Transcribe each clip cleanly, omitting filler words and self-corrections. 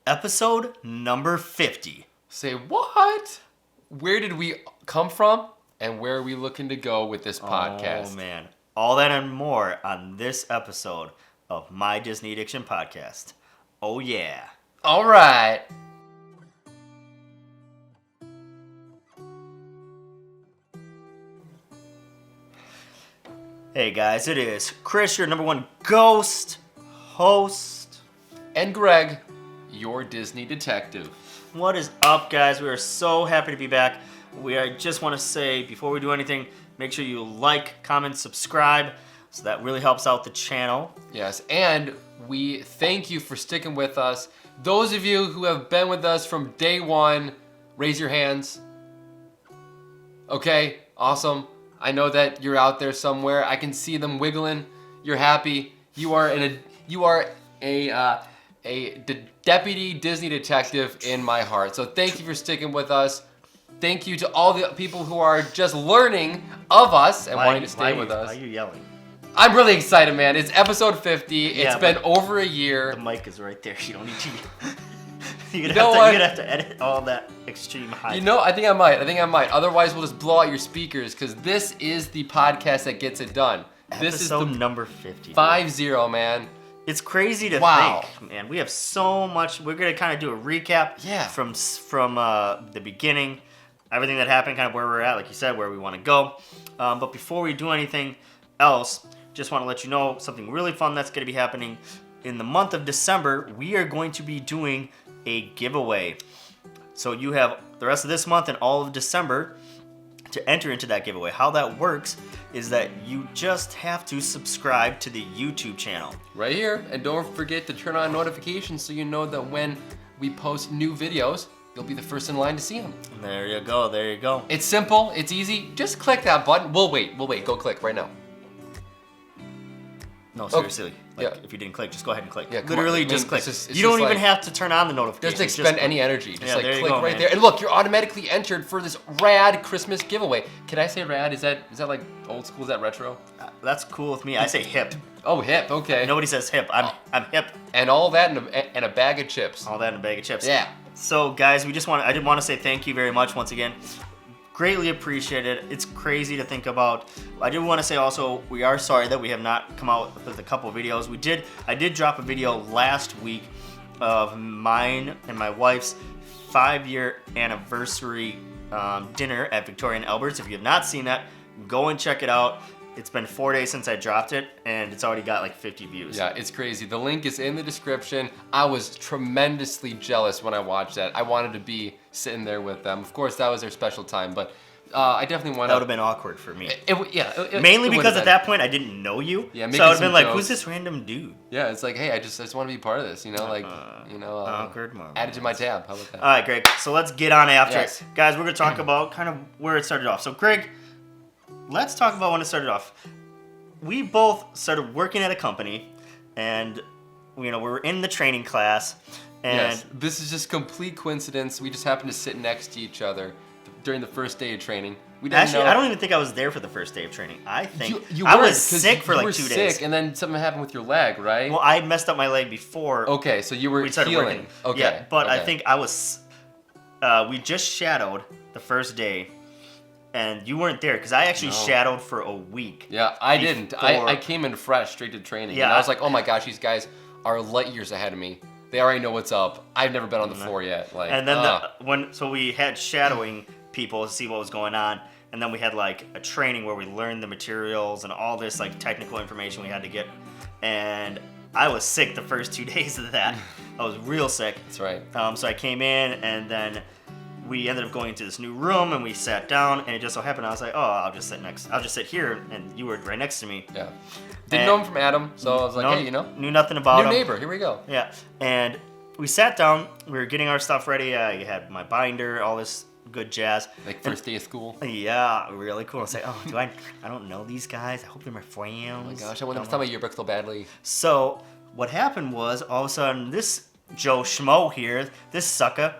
Episode number 50. Say what? Where did we come from? And where are we looking to go with this podcast? Oh, man. All that and more on this episode of My Disney Addiction Podcast. Oh, yeah. All right. Hey, guys. It is Chris, your number one ghost host. And Greg, your Disney detective. What is up, guys? We are so happy to be back. I just want to say, before we do anything, make sure you like, comment, subscribe. So that really helps out the channel. Yes, and we thank you for sticking with us. Those of you who have been with us from day one, raise your hands. Okay, awesome. I know that you're out there somewhere. I can see them wiggling. You're happy. You are a deputy Disney detective in my heart. So thank you for sticking with us. Thank you to all the people who are just learning of us and wanting to stay with us. Why are you yelling? I'm really excited, man. It's episode 50. It's been over a year. The mic is right there. You don't need to. You're know gonna have to edit all that extreme hype. You know, I think I might. Otherwise, we'll just blow out your speakers because this is the podcast that gets it done. This is the number 50. 50, man. It's crazy to think, man. We have so much. We're gonna kind of do a recap. From the beginning, everything that happened, kind of where we're at, like you said, where we want to go. But before we do anything else, just want to let you know something really fun that's going to be happening in the month of December. We are going to be doing a giveaway. So you have the rest of this month and all of December to enter into that giveaway. How that works is that you just have to subscribe to the YouTube channel. Right here. And don't forget to turn on notifications so you know that when we post new videos, you'll be the first in line to see them. There you go. It's simple. It's easy. Just click that button. We'll wait. Go click right now. No, seriously. If you didn't click, just go ahead and click. Yeah, literally just click. You don't even have to turn on the notifications. Doesn't expend any energy. Just click go, right man. there. And look, you're automatically entered for this rad Christmas giveaway. Can I say rad? Is that like old school? Is that retro? That's cool with me. I say hip. Oh, hip. Okay. Nobody says hip. I'm hip. And all that in a bag of chips. All that in a bag of chips. Yeah. So, guys, I did want to say thank you very much once again. Greatly appreciated. It's crazy to think about. I do want to say also, we are sorry that we have not come out with a couple videos. I did drop a video last week of mine and my wife's 5-year anniversary dinner at Victoria and Albert's. If you have not seen that, go and check it out. It's been 4 days since I dropped it, and it's already got like 50 views. Yeah, it's crazy. The link is in the description. I was tremendously jealous when I watched that. I wanted to be sitting there with them. Of course, that was their special time, but I definitely wanted. That would have been awkward for me. Mainly because at that point I didn't know you. Yeah, so I would have been like, "Who's this random dude?" Yeah, it's like, hey, I just want to be part of this, awkward moment. Add it to my tab. How about that? All right, Greg. So let's get on after it, guys. We're gonna talk about kind of where it started off. So, Greg, let's talk about when it started off. We both started working at a company, and we were in the training class. And this is just complete coincidence. We just happened to sit next to each other during the first day of training. We didn't know. I don't even think I was there for the first day of training. I think you I was sick for like 2 days. Sick, and then something happened with your leg, right? Well, I messed up my leg before. Okay, so you were healing. Working. Okay. Yeah, but I think I was. We just shadowed the first day, and you weren't there because I actually shadowed for a week. Yeah, I didn't. I came in fresh, straight to training. Yeah, and I was like, oh my gosh, these guys are light years ahead of me. They already know what's up. I've never been on the floor yet. Like, and then so we had shadowing people to see what was going on, and then we had like a training where we learned the materials and all this like technical information we had to get. And I was sick the first 2 days of that. I was real sick. That's right. So I came in, and then we ended up going into this new room, and we sat down, and it just so happened I was like, oh, I'll just sit here, and you were right next to me. Yeah. Didn't know him from Adam, so I was like, hey, Knew nothing about him. New neighbor, here we go. Yeah. And we sat down, we were getting our stuff ready. You had my binder, all this good jazz. Like first day of school? Yeah, really cool. I was like, oh, I don't know these guys. I hope they're my friends. Oh my gosh, I want them to tell my yearbook so badly. So what happened was, all of a sudden, this Joe Schmo here, this sucker,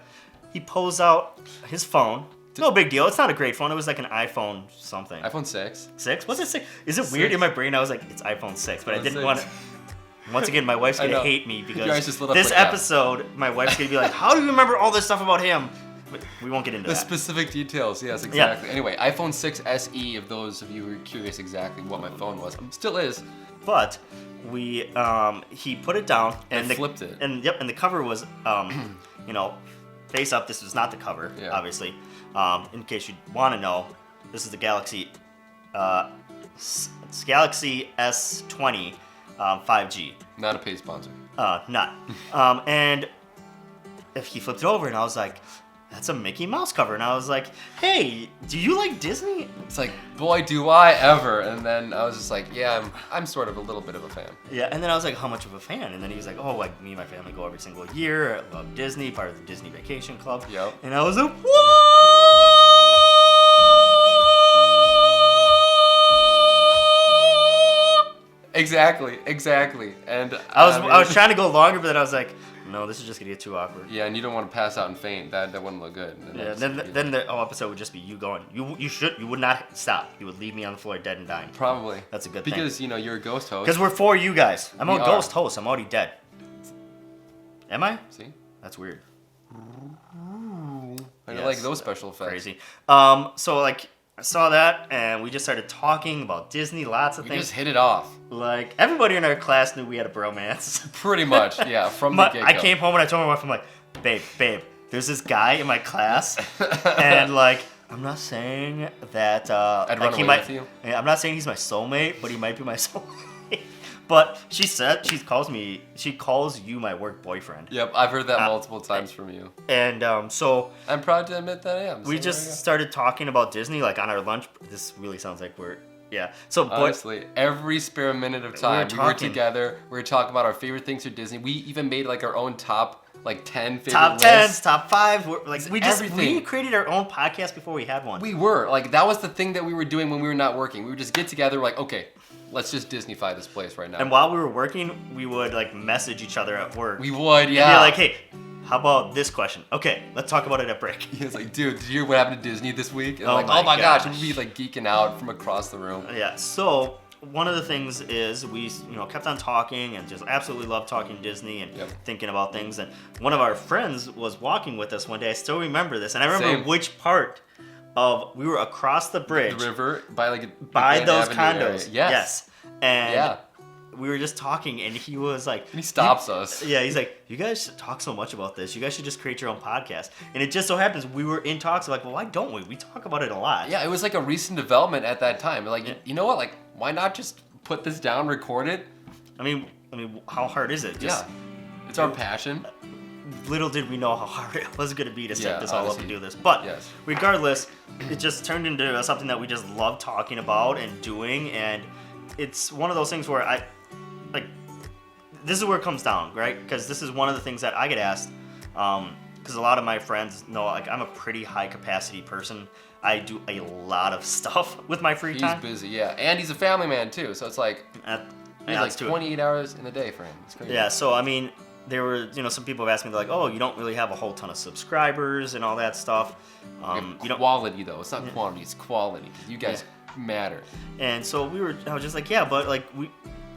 he pulls out his phone. No big deal. It's not a great phone. It was like an iPhone something. iPhone 6. 6? Was it 6? Is it weird? In my brain, I was like, it's iPhone 6, but I didn't want to. Once again, my wife's going to hate me because this like episode, my wife's going to be like, how do you remember all this stuff about him? But we won't get into the that. specific details. Yes, exactly. Yeah. Anyway, iPhone 6 SE, if those of you who are curious exactly what my phone was. Still is. But he put it down and flipped it. And the cover was, face up. This was not the cover, obviously. In case you want to know, this is the Galaxy S20 5G. Not a paid sponsor. Not. And if he flipped it over, and I was like, that's a Mickey Mouse cover. And I was like, hey, do you like Disney? It's like, boy, do I ever. And then I was just like, yeah, I'm sort of a little bit of a fan. Yeah, and then I was like, how much of a fan? And then he was like, oh, like me and my family go every single year. I love Disney, part of the Disney Vacation Club. Yep. And I was like, what? Exactly. And I was trying to go longer, but then I was like, no, this is just gonna get too awkward. Yeah, and you don't want to pass out and faint. That wouldn't look good. Then the whole episode would just be you going. You would not stop. You would leave me on the floor dead and dying. Probably. That's a good thing. Because you're a ghost host. Because we're for you guys. I'm a ghost host. I'm already dead. Am I? See? That's weird. I like those special effects. Crazy. So like I saw that and we just started talking about Disney, lots of things. We just hit it off. Like everybody in our class knew we had a bromance. Pretty much, yeah. From the get-go. I came home and I told my wife, I'm like, babe, there's this guy in my class, and like I'm not saying that I'd run away with you. I'm not saying he's my soulmate, but he might be my soulmate. But she calls you my work boyfriend. Yep, I've heard that multiple times from you. And so I'm proud to admit that I am. We just started talking about Disney like on our lunch. This really sounds like So honestly, every spare minute of time we were together. We were talking about our favorite things for Disney. We even made like our own top 10 favorite top lists. 10s, top 5. We created our own podcast before we had one. We were like that was the thing that we were doing when we were not working. We would just get together. We're like, okay, let's just Disneyfy this place right now. And while we were working, we would like message each other at work. We would, yeah. And be like, hey, how about this question? Okay, let's talk about it at break. It's like, dude, did you hear what happened to Disney this week? And oh my gosh, we'd be like geeking out from across the room. Yeah. So one of the things is we kept on talking and just absolutely loved talking Disney and thinking about things. And one of our friends was walking with us one day. I still remember this, and I remember which part of we were across the bridge, the river by those condos. Yes. And we were just talking, and he was like, and he stops us. Yeah, he's like, you guys talk so much about this. You guys should just create your own podcast. And it just so happens we were in talks. Like, well, why don't we? We talk about it a lot. Yeah, it was like a recent development at that time. Like, you know what? Like, why not just put this down, record it? I mean, how hard is it? It's our passion. Little did we know how hard it was going to be to set this all up and do this. But regardless, it just turned into something that we just love talking about and doing. And it's one of those things where this is where it comes down, right? Because this is one of the things that I get asked. Because a lot of my friends know, like, I'm a pretty high capacity person. I do a lot of stuff with my free time. He's busy, yeah. And he's a family man, too. So it's like, he's like 28 hours in a day for him. It's crazy. Yeah, so, I mean, there were, some people have asked me, they're like, oh, you don't really have a whole ton of subscribers and all that stuff. Quality, though. It's not quantity, it's quality. You guys matter. And so I was just like, yeah, but, like,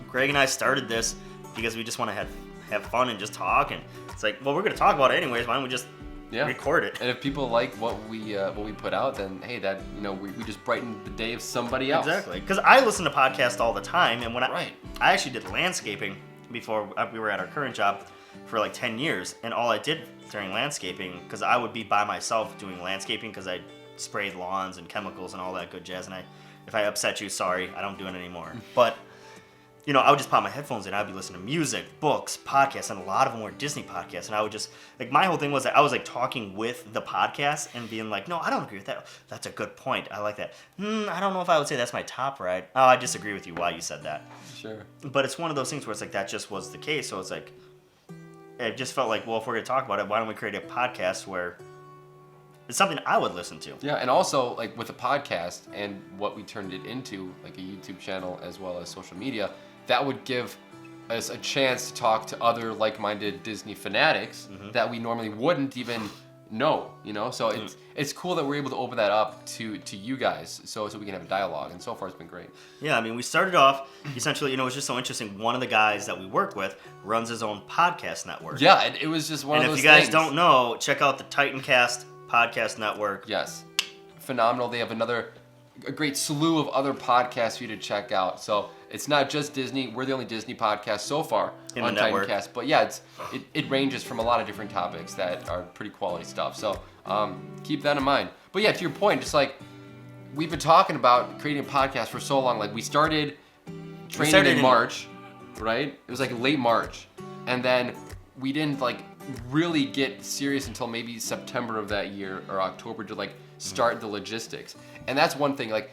Greg and I started this because we just want to have fun and just talk. And it's like, well, we're going to talk about it anyways. Why don't we just record it? And if people like what we put out, then hey, that we just brighten the day of somebody else. Exactly. Because I listen to podcasts all the time, and when I actually did landscaping before we were at our current job for like 10 years, and all I did during landscaping, because I would be by myself doing landscaping because I sprayed lawns and chemicals and all that good jazz. And if I upset you, sorry, I don't do it anymore. But I would just pop my headphones in. I'd be listening to music, books, podcasts, and a lot of them were Disney podcasts. And I would just, like, my whole thing was that I was, like, talking with the podcast and being like, no, I don't agree with that. That's a good point. I like that. I don't know if I would say that's my top right. Oh, I disagree with you why you said that. Sure. But it's one of those things where it's like that just was the case. So it's like, it just felt like, well, if we're going to talk about it, why don't we create a podcast where it's something I would listen to. Yeah, and also, like, with a podcast and what we turned it into, like a YouTube channel as well as social media, that would give us a chance to talk to other like-minded Disney fanatics that we normally wouldn't even, know, So it's cool that we're able to open that up to you guys, so we can have a dialogue. And so far, it's been great. Yeah, I mean, we started off essentially. It's just so interesting. One of the guys that we work with runs his own podcast network. Yeah, it was just one of those. And if you guys things. don't know, check out the Titancast podcast network. Yes, phenomenal. They have a great slew of other podcasts for you to check out. So it's not just Disney. We're the only Disney podcast so far on Titancast. But yeah, it ranges from a lot of different topics that are pretty quality stuff. So keep that in mind. But yeah, to your point, just like we've been talking about creating a podcast for so long. Like we started training in March, right? It was like late March. And then we didn't like really get serious until maybe September of that year or October to like start the logistics. And that's one thing, like,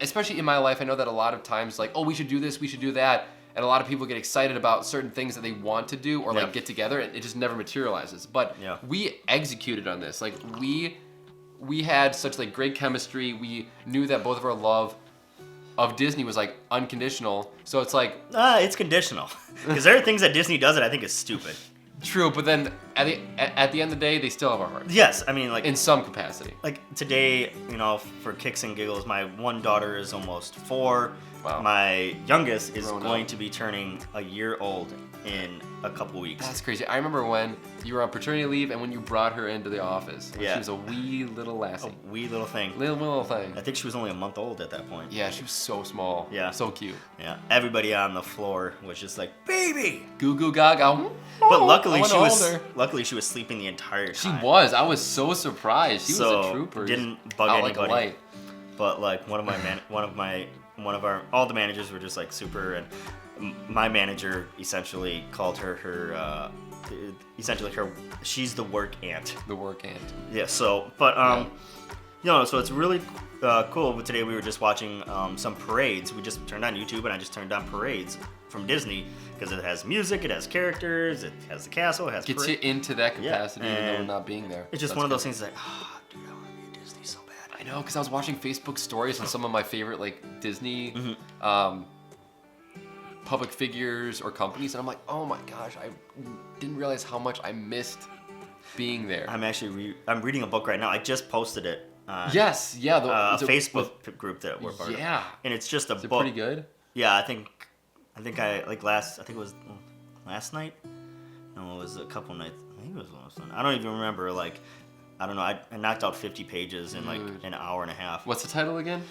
especially in my life, I know that a lot of times, like, oh, we should do this, we should do that. And a lot of people get excited about certain things that they want to do or like get together, and it just never materializes. But we executed on this. Like we had such like great chemistry. We knew that both of our love of Disney was like unconditional. So it's like it's conditional. Because there are things that Disney does that I think is stupid. True, but then at the end of the day, they still have our heart. Yes, I mean, like in some capacity. Like today, for kicks and giggles, my one daughter is almost 4. Wow. My youngest is going to be turning a year old in a couple weeks. That's crazy. I remember when you were on paternity leave and when you brought her into the office. When she was a wee little lassie. A wee little thing. Little thing. I think she was only a month old at that point. Yeah, she was so small. Yeah. So cute. Yeah. Everybody on the floor was just like, baby! Goo goo gaga. But luckily she was sleeping the entire time. She was. I was so surprised. She was a trooper. Didn't bug anybody. Like but like all the managers were just like super, and my manager essentially called her she's the work ant. The work ant. Yeah. So, but so it's really cool. But today we were just watching some parades. We just turned on YouTube, and I just turned on parades from Disney because it has music, it has characters, it has the castle, it has gets you into that capacity, even though not being there. It's just one of those things like, dude, I want to be a Disney so bad. I know, because I was watching Facebook stories on some of my favorite like Disney public figures or companies, and I'm like, oh my gosh, I didn't realize how much I missed being there. I'm actually I'm reading a book right now. I just posted it. A Facebook group that we're part of. Yeah, and it's just a book. Is it pretty good? Yeah, I think it was last night. No, it was a couple nights. Maybe it was last night. I don't even remember. Like, I don't know. I knocked out 50 pages in like an hour and a half. What's the title again?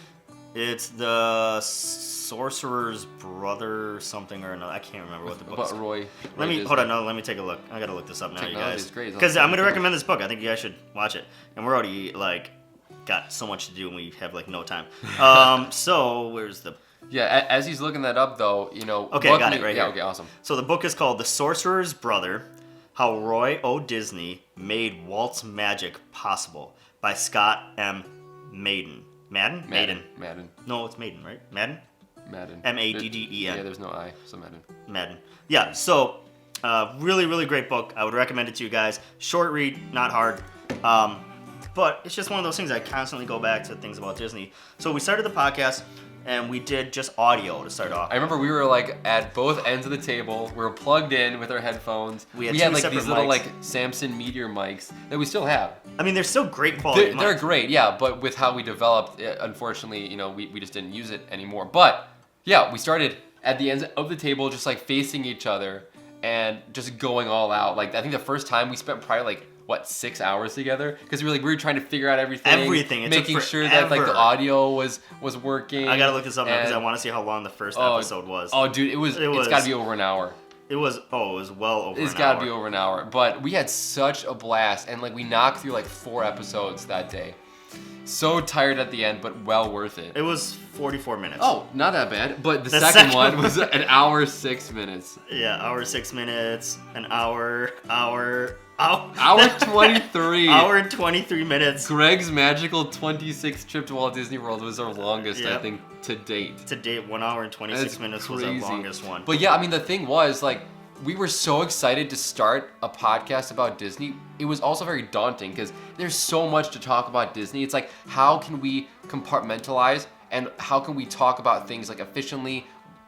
It's the Sorcerer's Brother something or another. I can't remember what the book is. About Roy. Let me take a look. I gotta look this up now, Technology you guys. is great. Because I'm gonna recommend this book. I think you guys should watch it. And we're already like got so much to do and we have like no time. So where's the? Yeah, as he's looking that up though, Okay, got it right here. Yeah, okay, awesome. So the book is called The Sorcerer's Brother: How Roy O. Disney Made Walt's Magic Possible by Scott M. Madden. Madden. No, it's Madden, right? Madden. Madden. Yeah, there's no I, so Madden. Yeah, so really, really great book. I would recommend it to you guys. Short read, not hard. But it's just one of those things I constantly go back to things about Disney. So we started the podcast, and we did just audio to start off. I remember we were like at both ends of the table. We were plugged in with our headphones. We had like these little like Samson Meteor mics that we still have. I mean, they're still great quality. They're great, yeah. But with how we developed, unfortunately, we just didn't use it anymore. But yeah, we started at the ends of the table, just like facing each other and just going all out. Like I think the first time we spent probably like 6 hours together because we were trying to figure out everything, making sure that like the audio was working. I gotta look this up now because I want to see how long the first episode was. Oh, dude, it's got to be over an hour. It was well over an hour. It's got to be over an hour. But we had such a blast, and like we knocked through like 4 episodes that day. So tired at the end, but well worth it. It was 44 minutes. Oh, not that bad. But the second one was an hour 6 minutes. Yeah, hour 6 minutes, an hour 23. Hour and 23 minutes. Greg's magical 26 trip to Walt Disney World was our longest, I think, to date. To date, 1 hour and 26 minutes was our longest one. But yeah, I mean, the thing was, like, we were so excited to start a podcast about Disney. It was also very daunting because there's so much to talk about Disney. It's like, how can we compartmentalize and how can we talk about things like efficiently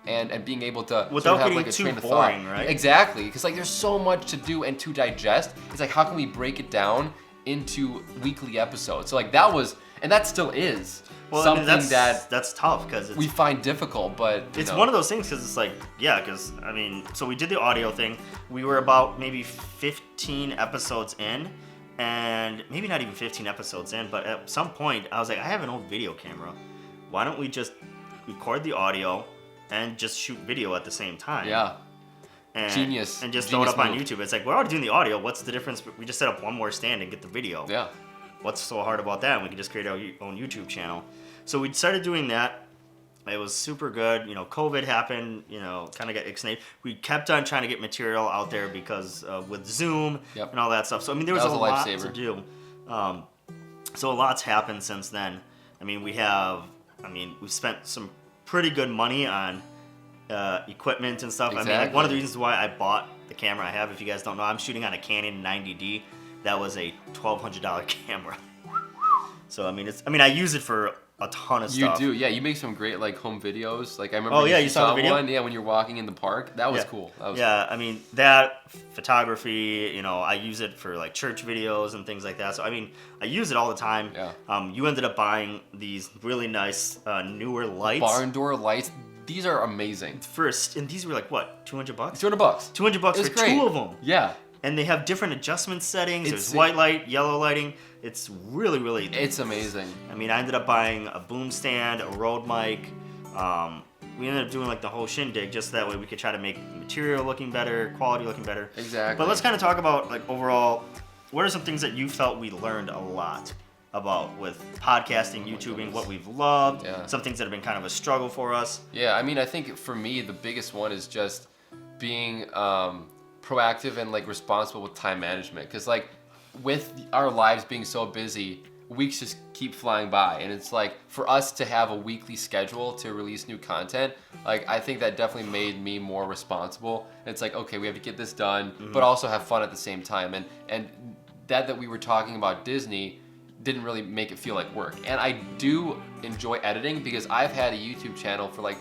and being able to without sort of have getting like a too train of boring, thought. right? Exactly, because like there's so much to do and to digest. It's like how can we break it down into weekly episodes? So like that was, and that still is something that's tough because we find difficult, but it's one of those things because it's like, yeah, because I mean, so we did the audio thing. We were about maybe 15 episodes in, and maybe not even 15 episodes in, but at some point I was like, I have an old video camera. Why don't we just record the audio and just shoot video at the same time? Yeah. And, Genius. And just Genius throw it up move. on YouTube. It's like, we're already doing the audio. What's the difference? We just set up one more stand and get the video. Yeah. What's so hard about that? We can just create our own YouTube channel. So we started doing that. It was super good. You know, COVID happened, you know, kind of got ixnayed. We kept on trying to get material out there because with Zoom and all that stuff. So, I mean, there was a lot to do. So a lot's happened since then. I mean, we've spent some pretty good money on equipment and stuff. Exactly. I mean, like one of the reasons why I bought the camera I have, if you guys don't know, I'm shooting on a Canon 90D. That was a $1,200 camera. So I use it for a ton of stuff. You do, yeah. You make some great like home videos. Like I remember. You saw the video? One, yeah, when you're walking in the park. That was cool. That was cool. I mean that photography. You know, I use it for like church videos and things like that. So I mean, I use it all the time. Yeah. You ended up buying these really nice newer lights. Barn door lights. These are amazing. And these were like what, $200? $200. $200 for great. 2 of them. Yeah. And they have different adjustment settings. There's white light, yellow lighting. It's really, really... It's amazing. I mean, I ended up buying a boom stand, a Rode mic. We ended up doing like the whole shindig just that way we could try to make material looking better, quality looking better. Exactly. But let's kind of talk about like overall, what are some things that you felt we learned a lot about with podcasting, YouTubing, what we've loved, some things that have been kind of a struggle for us? Yeah, I mean, I think for me, the biggest one is just being... proactive and like responsible with time management, because like with our lives being so busy, weeks just keep flying by, and it's like for us to have a weekly schedule to release new content, like I think that definitely made me more responsible. And it's like, okay, we have to get this done, but also have fun at the same time, and that we were talking about Disney didn't really make it feel like work. And I do enjoy editing because I've had a YouTube channel for like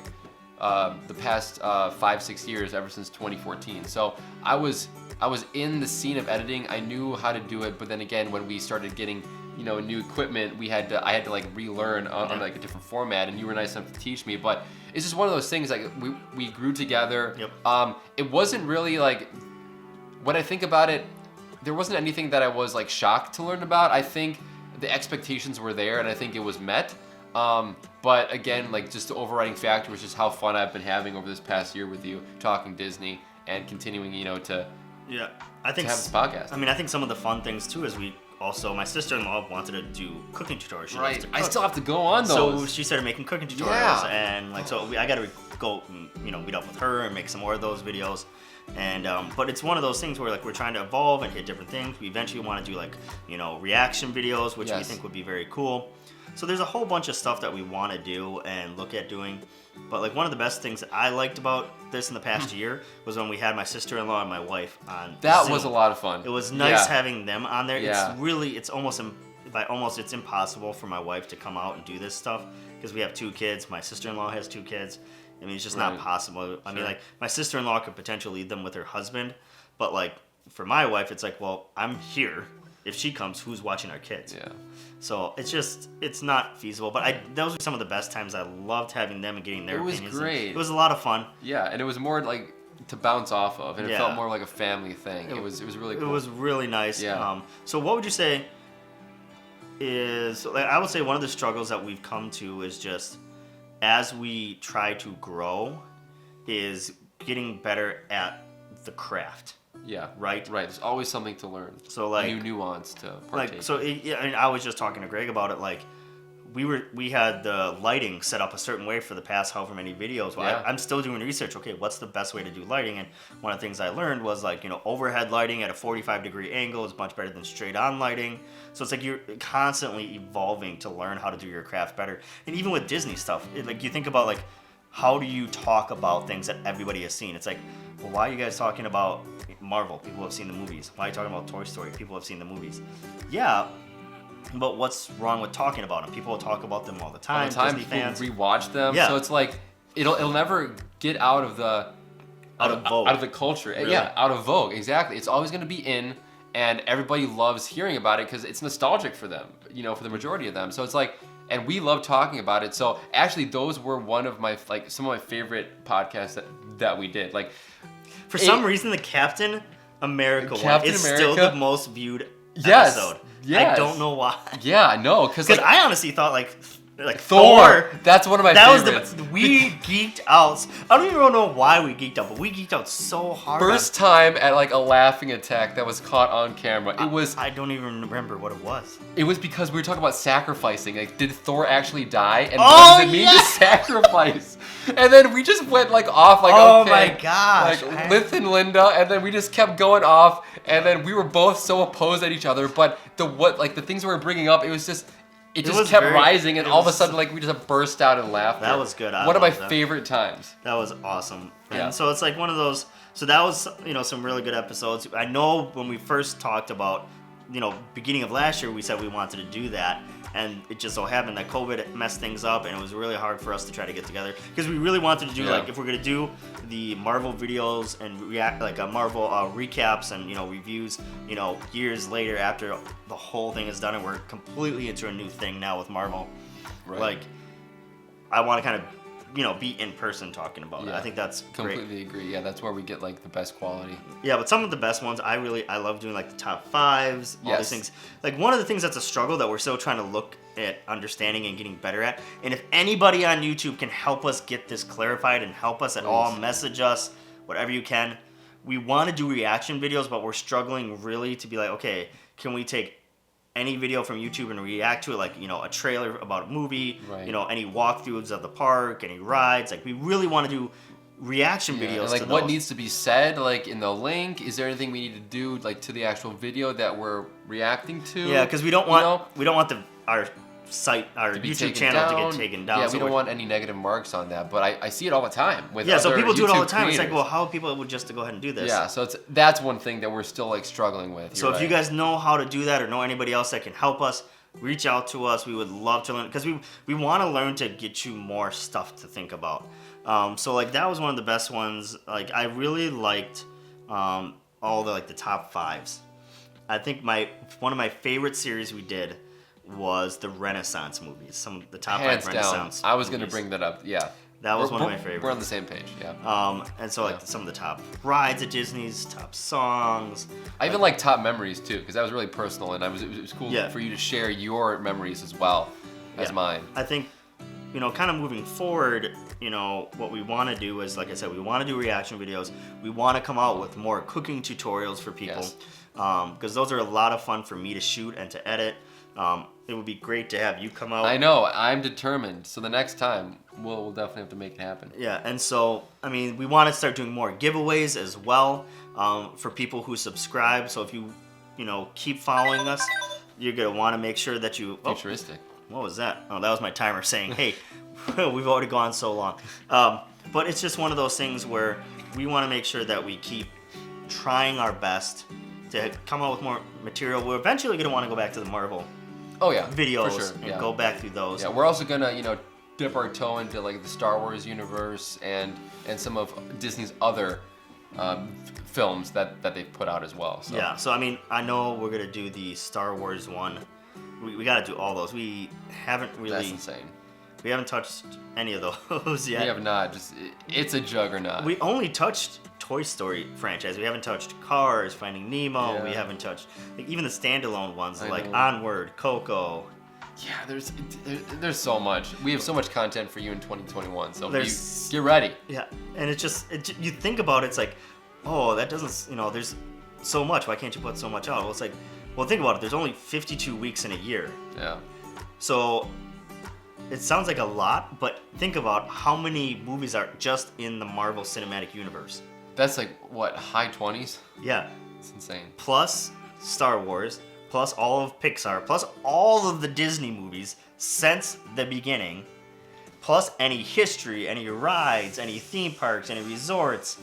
the past 5-6 years, ever since 2014. So I was in the scene of editing. I knew how to do it, but then again, when we started getting new equipment, I had to like relearn on like a different format, and you were nice enough to teach me. But it's just one of those things, like we grew together. It wasn't really like, when I think about it, there wasn't anything that I was like shocked to learn about. I think the expectations were there, and I think it was met. But again, like just the overriding factor was just how fun I've been having over this past year with you, talking Disney and continuing, to have this podcast. I mean, I think some of the fun things too is my sister-in-law wanted to do cooking tutorials. She loves to cook. I still have to go on those. So she started making cooking tutorials, and like I got to go, meet up with her and make some more of those videos. And but it's one of those things where like we're trying to evolve and hit different things. We eventually want to do like reaction videos, which we think would be very cool. So there's a whole bunch of stuff that we want to do and look at doing. But like one of the best things I liked about this in the past year was when we had my sister-in-law and my wife on That Zoom. was a lot of fun. It was nice having them on there. Yeah. It's impossible for my wife to come out and do this stuff because we have 2 kids. My sister-in-law has 2 kids. I mean, it's just not possible. I mean, like my sister-in-law could potentially leave them with her husband, but like for my wife, it's like, well, I'm here. If she comes, who's watching our kids? Yeah. So it's not feasible. But those were some of the best times. I loved having them and getting their opinions. It was great. It was a lot of fun. Yeah, and it was more like to bounce off of, and it felt more like a family thing. It was really cool. It was really nice. Yeah. So what would you say is, like, I would say one of the struggles that we've come to is just as we try to grow is getting better at the craft. Yeah. Right? There's always something to learn. So like new nuance to partake. I was just talking to Greg about it. Like we had the lighting set up a certain way for the past however many videos. Well, I'm still doing research. Okay, what's the best way to do lighting? And one of the things I learned was like overhead lighting at a 45-degree angle is much better than straight on lighting. So it's like you're constantly evolving to learn how to do your craft better. And even with Disney stuff, like you think about like how do you talk about things that everybody has seen? It's like, well, why are you guys talking about Marvel? People have seen the movies. Why are you talking about Toy Story? People have seen the movies. Yeah, but what's wrong with talking about them? People talk about them all the time. All the time, Disney people fans rewatch them. Yeah. So it's like, it'll never get out of the vogue. out of the culture. Really? Yeah, out of vogue. Exactly. It's always going to be in, and everybody loves hearing about it because it's nostalgic for them. For the majority of them. So it's like, and we love talking about it. So actually, those were one of my some of my favorite podcasts that we did. Like, for some reason, the Captain America one is still the most viewed episode. Yes. I don't know why. Yeah, no, because I honestly thought like Thor. That's one of my favorites. We geeked out. I don't even know why we geeked out, but we geeked out so hard. First time at like a laughing attack that was caught on camera. It was. I don't even remember what it was. It was because we were talking about sacrificing. Like, did Thor actually die? And what does it mean to sacrifice? And then we just went like off, like, okay. Oh my gosh. Like Lith and Linda, and then we just kept going off, and then we were both so opposed at each other. But the things we were bringing up, it just kept rising, and all of a sudden, like, we just burst out in laughter. That was good. One of my favorite times. That was awesome. And so it's like one of those. So that was some really good episodes. I know when we first talked about beginning of last year, we said we wanted to do that. And it just so happened that COVID messed things up, and it was really hard for us to try to get together because we really wanted to do like if we're gonna do the Marvel videos and react like a Marvel recaps and reviews years later after the whole thing is done, and we're completely into a new thing now with Marvel. Right. Like I want to kind of be in person talking about it. I think that's completely agree. Yeah, that's where we get like the best quality. Yeah, but some of the best ones, I love doing like the top fives, all these things. Like one of the things that's a struggle that we're still trying to look at understanding and getting better at. And if anybody on YouTube can help us get this clarified and help us at all, message us, whatever you can. We want to do reaction videos, but we're struggling really to be like, okay, can we take any video from YouTube and react to it, like a trailer about a movie, any walkthroughs of the park, any rides. Like we really want to do reaction videos. And like to what those. needs to be said, like in the link. Is there anything we need to do, like to the actual video that we're reacting to? Yeah, because we don't want our YouTube channel to get taken down. Yeah, we don't want any negative marks on that. But I see it all the time with so people do it all the time. Creators. It's like, well, how are people able just to go ahead and do this? Yeah, so that's one thing that we're still like struggling with. So if you guys know how to do that or know anybody else that can help us, reach out to us. We would love to learn because we want to learn to get you more stuff to think about. So like that was one of the best ones. Like I really liked all the top fives. I think one of my favorite series we did was the Renaissance movies. The top Hands five down. Renaissance I was movies. going to bring that up. Yeah. That was one of my favorites. We're on the same page, yeah. And so some of the top rides at Disney's, top songs. I even like top memories too, because that was really personal, and it was cool for you to share your memories as well as mine. I think, kind of moving forward, what we want to do is, like I said, we want to do reaction videos. We want to come out with more cooking tutorials for people, because those are a lot of fun for me to shoot and to edit. It would be great to have you come out. I know. I'm determined. So the next time, we'll definitely have to make it happen. Yeah, and so, we want to start doing more giveaways as well for people who subscribe. So if you, keep following us, you're going to want to make sure that you... Futuristic. What was that? Oh, that was my timer saying, hey, we've already gone so long. But it's just one of those things where we want to make sure that we keep trying our best to come out with more material. We're eventually going to want to go back to the Marvel videos for sure. and go back through those. Yeah, we're also gonna dip our toe into like the Star Wars universe and some of Disney's other films that they've put out as well. So. Yeah, so I know we're gonna do the Star Wars one. We got to do all those. We haven't really. That's insane. We haven't touched any of those yet. We have not. It's a juggernaut. We only touched Toy Story franchise. We haven't touched Cars, Finding Nemo. Yeah. We haven't touched even the standalone ones like Onward, Coco. Yeah, there's so much. We have so much content for you in 2021. So get ready. Yeah, and you think about it, it's like, oh, that doesn't, there's so much. Why can't you put so much out? Well, it's like, well, think about it. There's only 52 weeks in a year. Yeah. So it sounds like a lot, but think about how many movies are just in the Marvel Cinematic Universe. That's like, what, high 20s? Yeah. It's insane. Plus Star Wars, plus all of Pixar, plus all of the Disney movies since the beginning, plus any history, any rides, any theme parks, any resorts,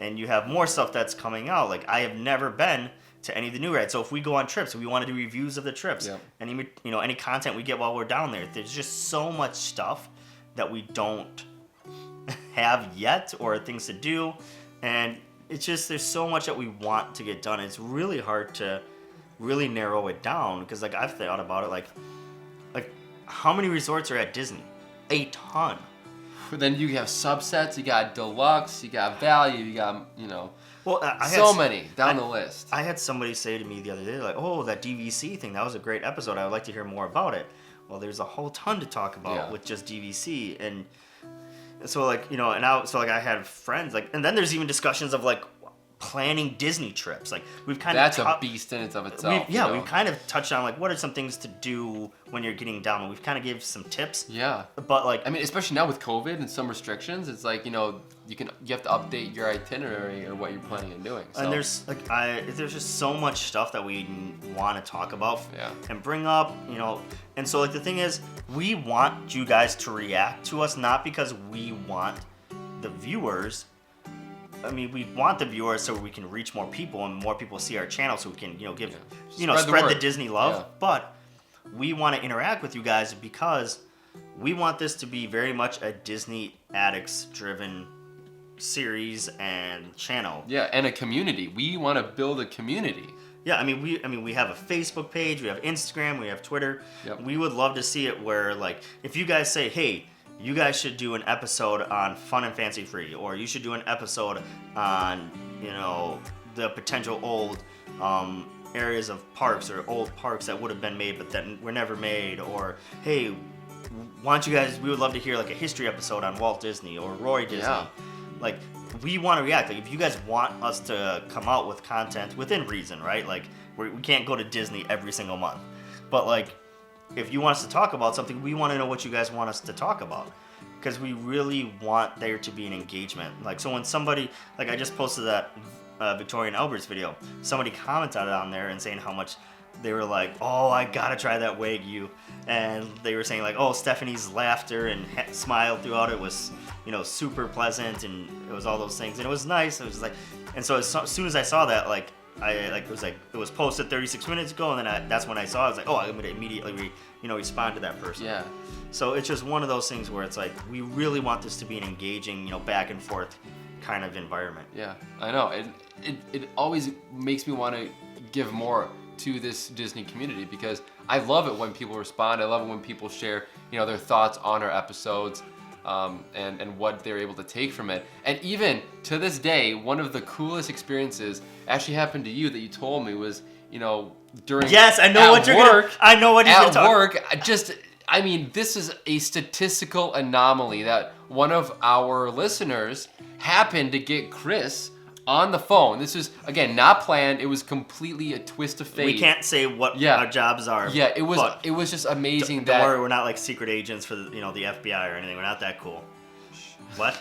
and you have more stuff that's coming out. Like, I have never been to any of the new rides. So if we go on trips, we want to do reviews of the trips. Any content we get while we're down there. There's just so much stuff that we don't have yet or things to do. And it's just, there's so much that we want to get done. It's really hard to really narrow it down because like I've thought about it, like how many resorts are at Disney? A ton. Then you have subsets, you got deluxe, you got value, you got, well, many down the list. I had somebody say to me the other day, like, oh, that DVC thing, that was a great episode. I would like to hear more about it. Well, there's a whole ton to talk about with just DVC. And so like, I had friends like, and then there's even discussions of like planning Disney trips. Like we've kind of a beast in of itself. We've kind of touched on like what are some things to do when you're getting down. And we've kind of gave some tips. Yeah. But like, I mean, especially now with COVID and some restrictions, it's like you have to update your itinerary or what you're planning on doing. So. And there's just so much stuff that we want to talk about and bring up. And so like the thing is, we want you guys to react to us not because we want the viewers. I mean, we want the viewers so we can reach more people and more people see our channel so we can, spread the Disney love. Yeah. But we want to interact with you guys because we want this to be very much a Disney Addicts driven series and channel. Yeah, and a community. We want to build a community. Yeah, we have a Facebook page, we have Instagram, we have Twitter. Yep. We would love to see it where like if you guys say, hey, you guys should do an episode on Fun and Fancy Free, or you should do an episode on, the potential old areas of parks or old parks that would have been made but that were never made, or hey, we would love to hear like a history episode on Walt Disney or Roy Disney. Yeah. Like we want to react. Like if you guys want us to come out with content within reason, right? Like we can't go to Disney every single month, but like. If you want us to talk about something, we want to know what you guys want us to talk about. Because we really want there to be an engagement. Like, so when somebody, like I just posted that Victoria and Albert's video, somebody commented on there and saying how much they were like, oh, I gotta try that Wagyu. And they were saying like, oh, Stephanie's laughter and smile throughout it was, super pleasant, and it was all those things. And it was nice. It was like, and so as soon as I saw that, like, it was posted 36 minutes ago, and then that's when I saw it. I was like, oh, I'm gonna immediately respond to that person. Yeah. So it's just one of those things where it's like we really want this to be an engaging, back and forth kind of environment. Yeah, I know. It always makes me want to give more to this Disney community because I love it when people respond. I love it when people share, their thoughts on our episodes. And what they're able to take from it. And even to this day, one of the coolest experiences actually happened to you that you told me was, during Yes, I know what you're work. I know what you're at work. This is a statistical anomaly that one of our listeners happened to get Chris on the phone. This was, again, not planned. It was completely a twist of fate. We can't say what our jobs are. Yeah, it was just amazing don't worry, we're not like secret agents for the FBI or anything. We're not that cool. What?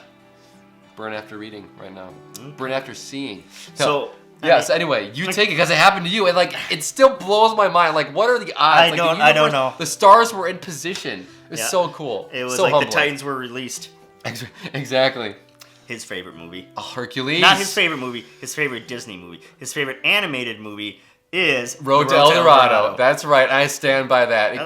Burn after reading right now. Burn after seeing. So anyway, you take it because it happened to you, and like it still blows my mind. Like, what are the odds? I don't know. The stars were in position. It was so cool. It was so like humbling. the Titans were released. Exactly. His favorite movie. Hercules. Not his favorite movie. His favorite Disney movie. His favorite animated movie is Road to El Dorado. That's right. I stand by that. It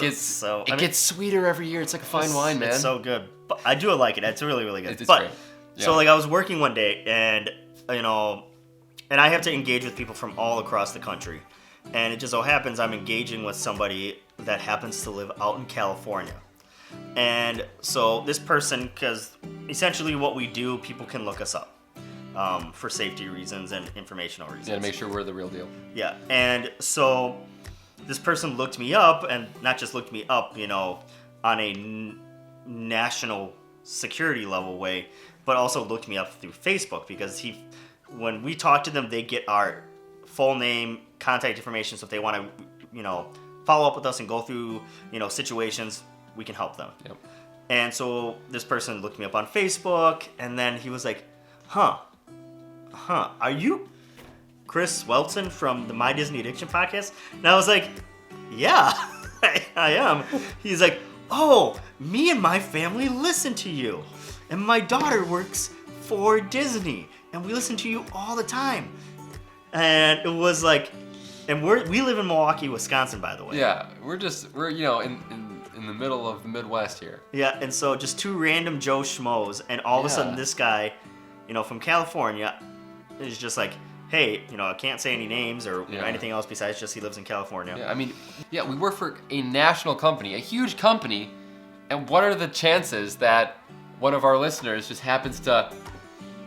gets sweeter every year. It's like a fine wine, man. It's so good. But I do like it. It's really, really good. It's great. Yeah. So like I was working one day and I have to engage with people from all across the country. And it just so happens I'm engaging with somebody that happens to live out in California. And so this person, because essentially what we do, people can look us up for safety reasons and informational reasons. Yeah, to make sure we're the real deal. Yeah, and so this person looked me up, and not just looked me up, on a national security level way, but also looked me up through Facebook because when we talk to them, they get our full name, contact information, so if they want to, follow up with us and go through, situations, we can help them. Yep. And so this person looked me up on Facebook, and then he was like, are you Chris Welton from the My Disney Addiction podcast? And I was like, yeah, I am. He's like, oh, me and my family listen to you. And my daughter works for Disney, and we listen to you all the time. And it was like, and we live in Milwaukee, Wisconsin, by the way. Yeah, we're in in the middle of the Midwest here. Yeah, and so just two random Joe Schmoes, and all of a sudden this guy, from California, is just like, hey, I can't say any names or anything else besides just he lives in California. Yeah, I mean, we work for a national company, a huge company, and what are the chances that one of our listeners just happens to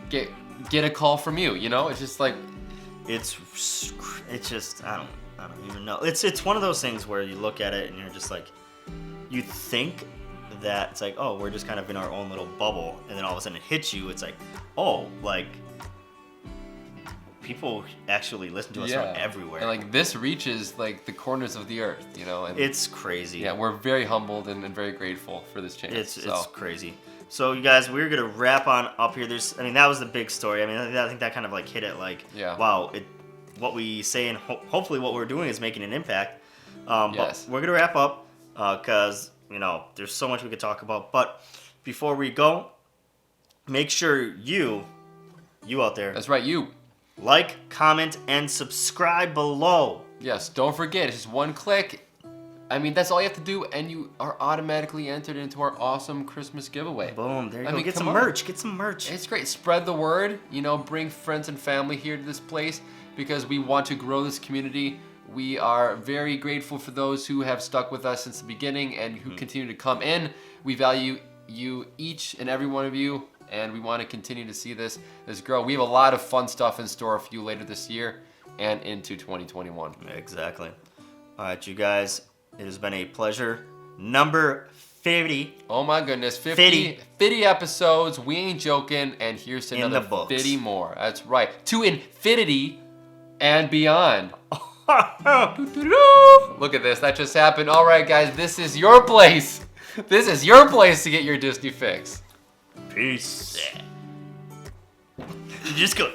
get a call from you? It's just like, it's just I don't even know. It's one of those things where you look at it and you're just like, you think that it's like, oh, we're just kind of in our own little bubble, and then all of a sudden it hits you. It's like, oh, like, people actually listen to us from everywhere. And like this reaches like the corners of the earth, And it's crazy. Yeah, we're very humbled and very grateful for this chance. It's crazy. So you guys, we're gonna wrap on up here. That was the big story. I mean, I think that kind of like hit it. Like, wow, what we say and hopefully what we're doing is making an impact. But we're gonna wrap up because there's so much we could talk about. But before we go, make sure you out there. That's right, you. Like, comment, and subscribe below. Yes, don't forget, it's just one click. I mean, that's all you have to do, and you are automatically entered into our awesome Christmas giveaway. Boom, there you go. Get some merch. Get some merch. It's great. Spread the word. Bring friends and family here to this place because we want to grow this community. We are very grateful for those who have stuck with us since the beginning and who continue to come in. We value you, each and every one of you. And we want to continue to see this grow. We have a lot of fun stuff in store for you later this year and into 2021. Exactly. All right, you guys, it has been a pleasure. Number 50. Oh my goodness, 50 episodes. We ain't joking. And here's to another 50 more. That's right. To infinity and beyond. Look at this. That just happened. All right, guys, this is your place. This is your place to get your Disney fix. Peace. You just go.